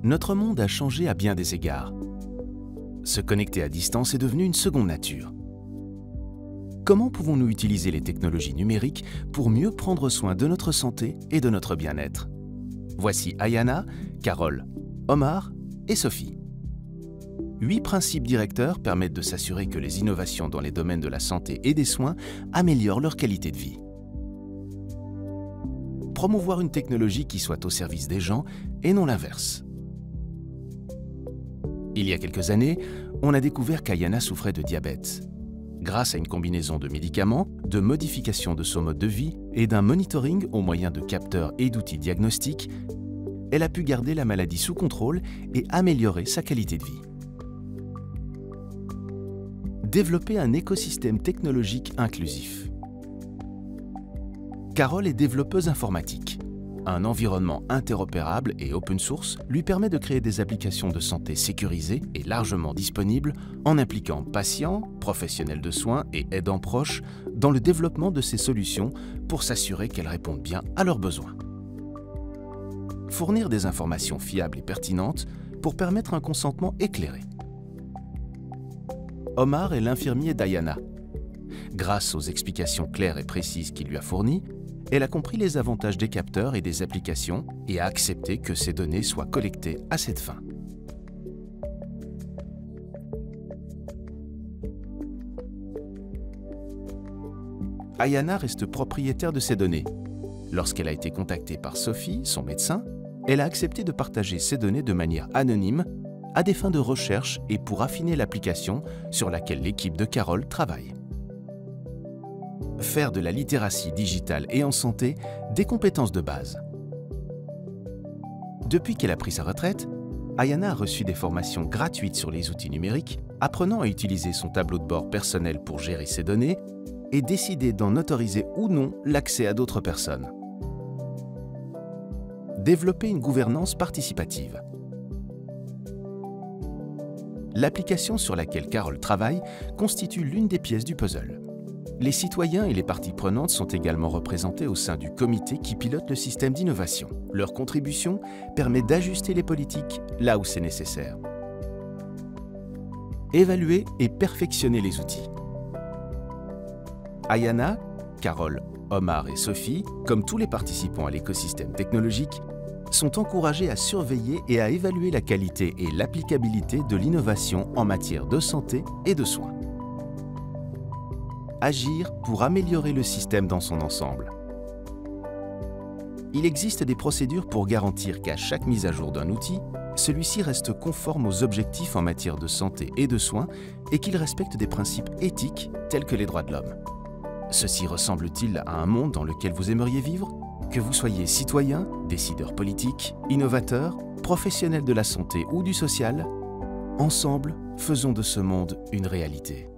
Notre monde a changé à bien des égards. Se connecter à distance est devenu une seconde nature. Comment pouvons-nous utiliser les technologies numériques pour mieux prendre soin de notre santé et de notre bien-être? Voici Ayana, Carole, Omar et Sophie. 8 principes directeurs permettent de s'assurer que les innovations dans les domaines de la santé et des soins améliorent leur qualité de vie. Promouvoir une technologie qui soit au service des gens et non l'inverse. Il y a quelques années, on a découvert qu'Ayana souffrait de diabète. Grâce à une combinaison de médicaments, de modifications de son mode de vie et d'un monitoring au moyen de capteurs et d'outils diagnostiques, elle a pu garder la maladie sous contrôle et améliorer sa qualité de vie. Développer un écosystème technologique inclusif. Carole est développeuse informatique. Un environnement interopérable et open source lui permet de créer des applications de santé sécurisées et largement disponibles en impliquant patients, professionnels de soins et aidants proches dans le développement de ces solutions pour s'assurer qu'elles répondent bien à leurs besoins. Fournir des informations fiables et pertinentes pour permettre un consentement éclairé. Omar est l'infirmier d'Ayana. Grâce aux explications claires et précises qu'il lui a fournies, elle a compris les avantages des capteurs et des applications et a accepté que ces données soient collectées à cette fin. Ayana reste propriétaire de ces données. Lorsqu'elle a été contactée par Sophie, son médecin, elle a accepté de partager ces données de manière anonyme à des fins de recherche et pour affiner l'application sur laquelle l'équipe de Carole travaille. Faire de la littératie digitale et en santé des compétences de base. Depuis qu'elle a pris sa retraite, Ayana a reçu des formations gratuites sur les outils numériques, apprenant à utiliser son tableau de bord personnel pour gérer ses données et décider d'en autoriser ou non l'accès à d'autres personnes. Développer une gouvernance participative. L'application sur laquelle Carole travaille constitue l'une des pièces du puzzle. Les citoyens et les parties prenantes sont également représentés au sein du comité qui pilote le système d'innovation. Leur contribution permet d'ajuster les politiques là où c'est nécessaire. Évaluer et perfectionner les outils. Ayana, Carole, Omar et Sophie, comme tous les participants à l'écosystème technologique, sont encouragés à surveiller et à évaluer la qualité et l'applicabilité de l'innovation en matière de santé et de soins. Agir pour améliorer le système dans son ensemble. Il existe des procédures pour garantir qu'à chaque mise à jour d'un outil, celui-ci reste conforme aux objectifs en matière de santé et de soins et qu'il respecte des principes éthiques tels que les droits de l'homme. Ceci ressemble-t-il à un monde dans lequel vous aimeriez vivre? Que vous soyez citoyen, décideur politique, innovateur, professionnel de la santé ou du social, ensemble, faisons de ce monde une réalité.